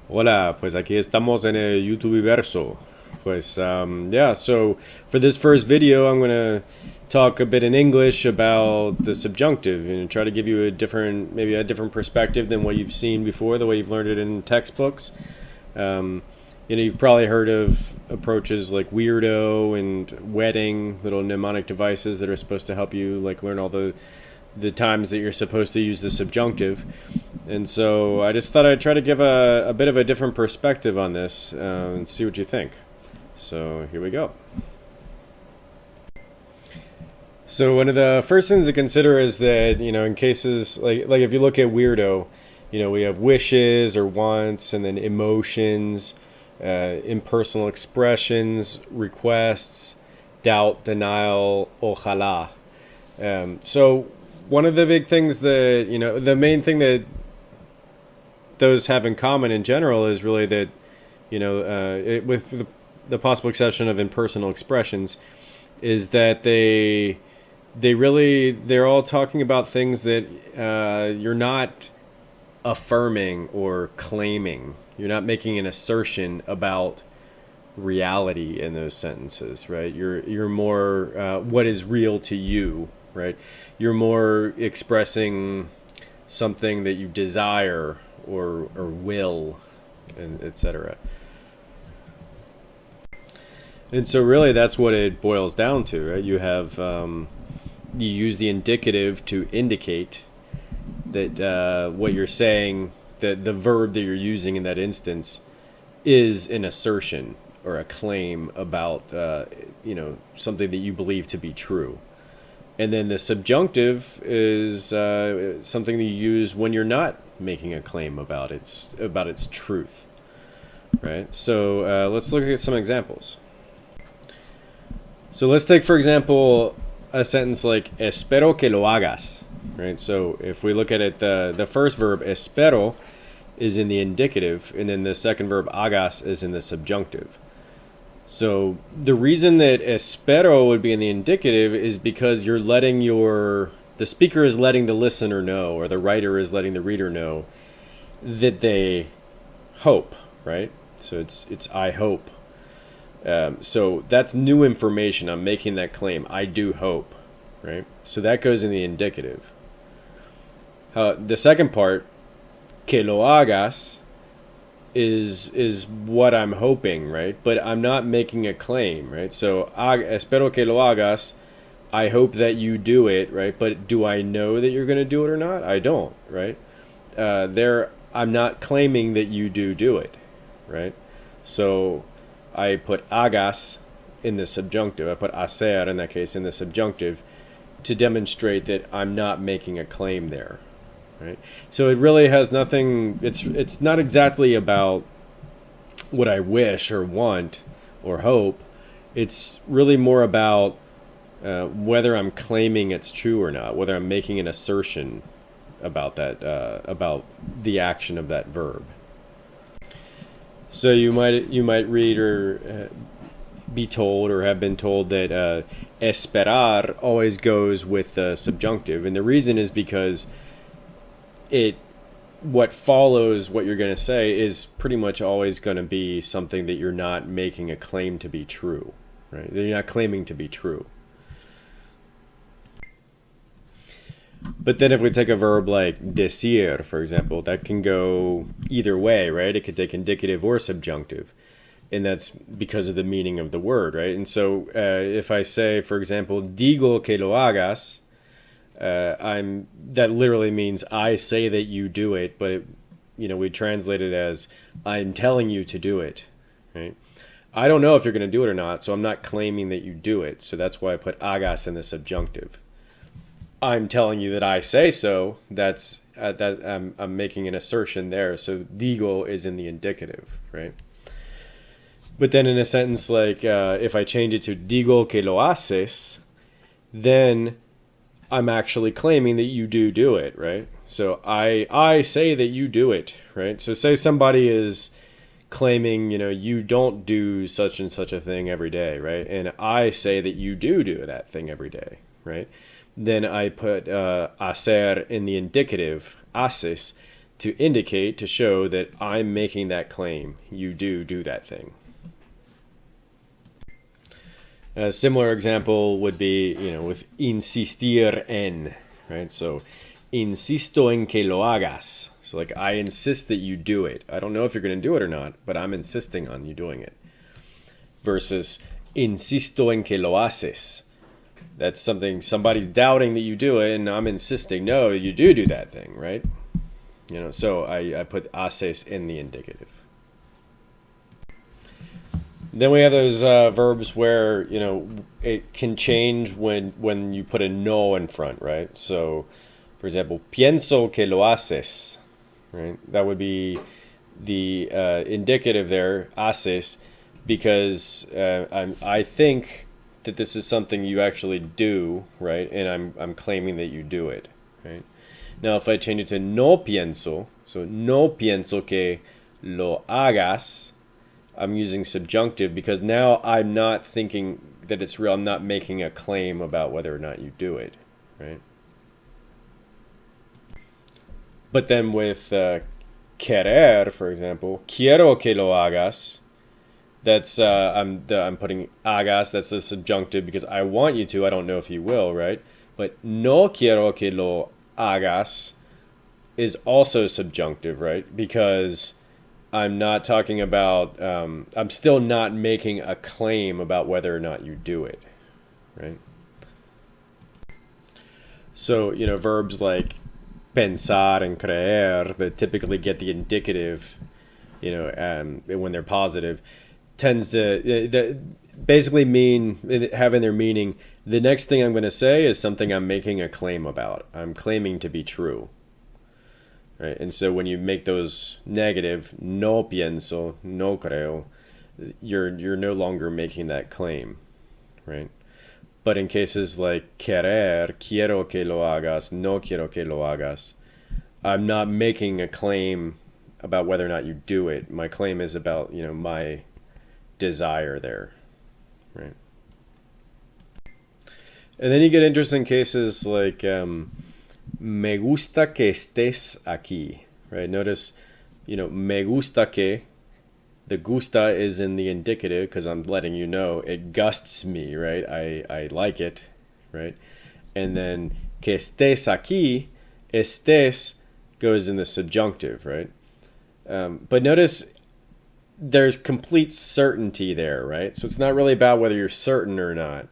Hola, pues aquí estamos en el YouTubeverso. Pues, yeah, so for this first video, I'm going to talk a bit in English about the subjunctive and try to give you maybe a different perspective than what you've seen before, the way you've learned it in textbooks. Um, you've probably heard of approaches like weirdo and wedding, little mnemonic devices that are supposed to help you like learn all the times that you're supposed to use the subjunctive. And so I just thought I'd try to give a bit of a different perspective on this and see what you think. So here we go. So one of the first things to consider is that, in cases like if you look at weirdo, we have wishes or wants and then emotions, impersonal expressions, requests, doubt, denial, ojalá. So one of the big things that, the main thing that those have in common in general is really that, with the possible exception of impersonal expressions, is that they're all talking about things that you're not affirming or claiming. You're not making an assertion about reality in those sentences, right? You're more what is real to you, right? You're more expressing something that you desire or will, and etc. And so really that's what it boils down to, right? You have you use the indicative to indicate that what you're saying, that the verb that you're using in that instance is an assertion or a claim about something that you believe to be true. And then the subjunctive is something that you use when you're not making a claim about its truth, right? So let's look at some examples. So let's take, for example, a sentence like espero que lo hagas, right? So if we look at it, the first verb espero is in the indicative, and then the second verb hagas is in the subjunctive. So the reason that espero would be in the indicative is because the speaker is letting the listener know, or the writer is letting the reader know that they hope, right? So it's I hope. So that's new information. I'm making that claim. I do hope, right? So that goes in the indicative. The second part, que lo hagas, is what I'm hoping, right? But I'm not making a claim, right? So espero que lo hagas. I hope that you do it, right? But do I know that you're going to do it or not? I don't, right? I'm not claiming that you do it, right? So I put hagas in the subjunctive. I put hacer in that case in the subjunctive to demonstrate that I'm not making a claim there. Right? So it really has nothing. It's not exactly about what I wish or want or hope. It's really more about whether I'm claiming it's true or not, whether I'm making an assertion about that, about the action of that verb. So you might read or be told or have been told that esperar always goes with the subjunctive, and the reason is because what follows what you're going to say is pretty much always going to be something that you're not making a claim to be true, right? That you're not claiming to be true. But then if we take a verb like decir, for example, that can go either way, right? It could take indicative or subjunctive. And that's because of the meaning of the word, right? And so if I say, for example, digo que lo hagas, that literally means I say that you do it, but we translate it as I'm telling you to do it, right? I don't know if you're going to do it or not, so I'm not claiming that you do it. So that's why I put hagas in the subjunctive. I'm telling you that I say so. That's that I'm making an assertion there. So digo is in the indicative, right? But then in a sentence like if I change it to digo que lo haces, then I'm actually claiming that you do it, right? So I say that you do it, right? So say somebody is claiming, you don't do such and such a thing every day, right? And I say that you do that thing every day, right? Then I put hacer in the indicative, haces. to indicate, to show that I'm making that claim. You do that thing. A similar example would be, with insistir en, right? So, insisto en que lo hagas. So, like, I insist that you do it. I don't know if you're going to do it or not, but I'm insisting on you doing it. Versus, insisto en que lo haces. That's somebody's doubting that you do it, and I'm insisting, no, you do that thing, right? So I put haces in the indicative. Then we have those verbs where, it can change when you put a no in front, right? So, for example, pienso que lo haces, right? That would be the indicative there, haces, because I think that this is something you actually do, right? And I'm claiming that you do it, right? Now, if I change it to no pienso, so no pienso que lo hagas, I'm using subjunctive because now I'm not thinking that it's real. I'm not making a claim about whether or not you do it, right? But then with querer, for example, quiero que lo hagas, that's I'm putting hagas, that's the subjunctive because I want you to. I don't know if you will, right? But no quiero que lo hagas is also subjunctive, right? Because I'm not talking about, I'm still not making a claim about whether or not you do it, right? So, verbs like pensar and creer that typically get the indicative, when they're positive, tends to basically mean, having their meaning, the next thing I'm going to say is something I'm making a claim about. I'm claiming to be true. Right? And so when you make those negative, no pienso, no creo, you're no longer making that claim, right? But in cases like querer, quiero que lo hagas, no quiero que lo hagas, I'm not making a claim about whether or not you do it. My claim is about, my desire there, right? And then you get interesting cases like me gusta que estés aquí, right? Notice, me gusta que, the gusta is in the indicative because I'm letting you know it gusts me, right? I like it, right? And then que estés aquí, estés goes in the subjunctive, right? But notice there's complete certainty there, right? So it's not really about whether you're certain or not.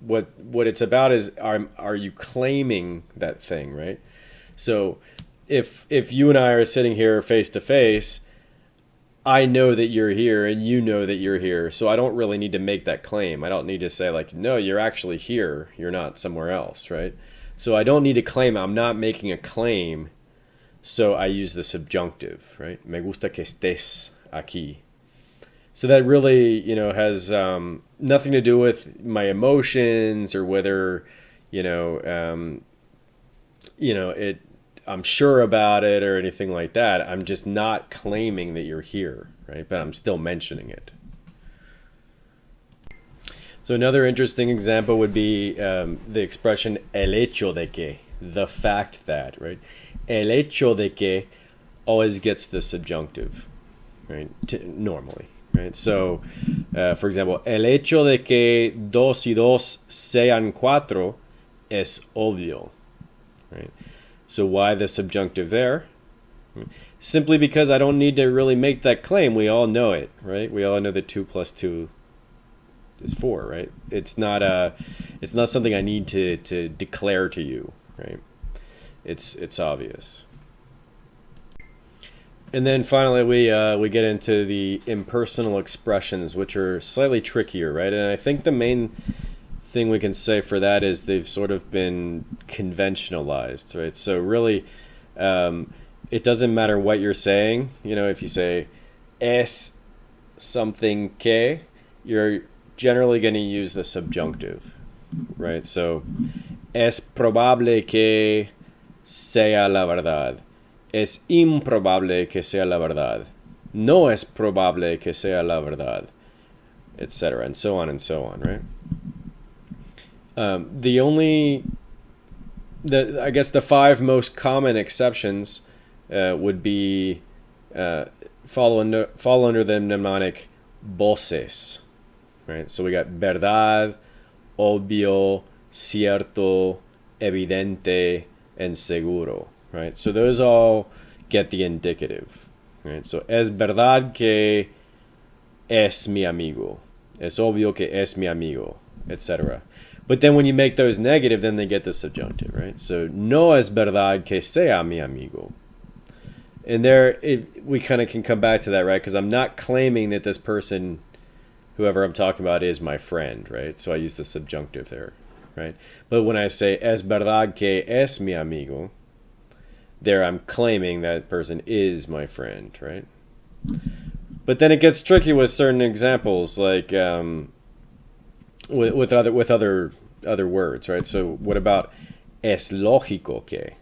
What it's about is are you claiming that thing, right? So if you and I are sitting here face to face, I know that you're here and you know that you're here, so I don't really need to make that claim. I don't need to say like, no, you're actually here, you're not somewhere else, right? So I don't need to claim. I'm not making a claim, so I use the subjunctive, right? Me gusta que estés aquí. So that really, has nothing to do with my emotions or whether, I'm sure about it or anything like that. I'm just not claiming that you're here, right? But I'm still mentioning it. So another interesting example would be the expression el hecho de que, the fact that, right? El hecho de que always gets the subjunctive, right? Normally. Right? So, for example, el hecho de que 2 y 2 sean 4 es obvio. Right? So why the subjunctive there? Simply because I don't need to really make that claim. We all know it, right? We all know that 2 plus 2 is 4, right? It's not something I need to declare to you, right? It's obvious. And then finally, we get into the impersonal expressions, which are slightly trickier, right? And I think the main thing we can say for that is they've sort of been conventionalized, right? So really, it doesn't matter what you're saying. If you say es something que, you're generally going to use the subjunctive, right? So es probable que sea la verdad. Es improbable que sea la verdad. No es probable que sea la verdad, etc. And so on, right? I guess the 5 most common exceptions would be fall under the mnemonic voces, right? So we got verdad, obvio, cierto, evidente, and seguro, right? So those all get the indicative, right? So es verdad que es mi amigo. Es obvio que es mi amigo, etc. But then when you make those negative, then they get the subjunctive, right? So no es verdad que sea mi amigo. And there, we kind of can come back to that, right? Because I'm not claiming that this person, whoever I'm talking about, is my friend, right? So I use the subjunctive there, right? But when I say es verdad que es mi amigo, there I'm claiming that person is my friend, right? But then it gets tricky with certain examples, like with other words, right? So what about es lógico que?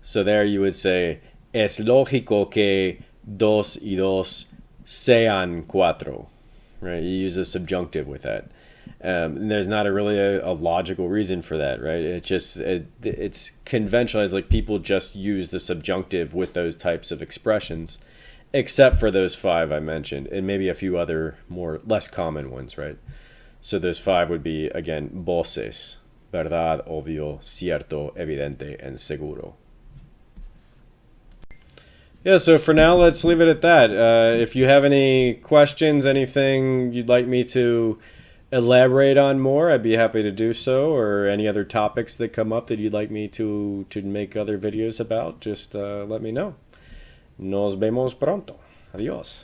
So there you would say es lógico que dos y dos sean cuatro, right? You use a subjunctive with that. And there's not really a logical reason for that, right? It's conventionalized, like people just use the subjunctive with those types of expressions, except for those 5 I mentioned, and maybe a few other less common ones, right? So those 5 would be, again, voces, verdad, obvio, cierto, evidente, and seguro. Yeah, so for now, let's leave it at that. If you have any questions, anything you'd like me to elaborate on more, I'd be happy to do so, or any other topics that come up that you'd like me to make other videos about, just let me know. Nos vemos pronto. Adiós.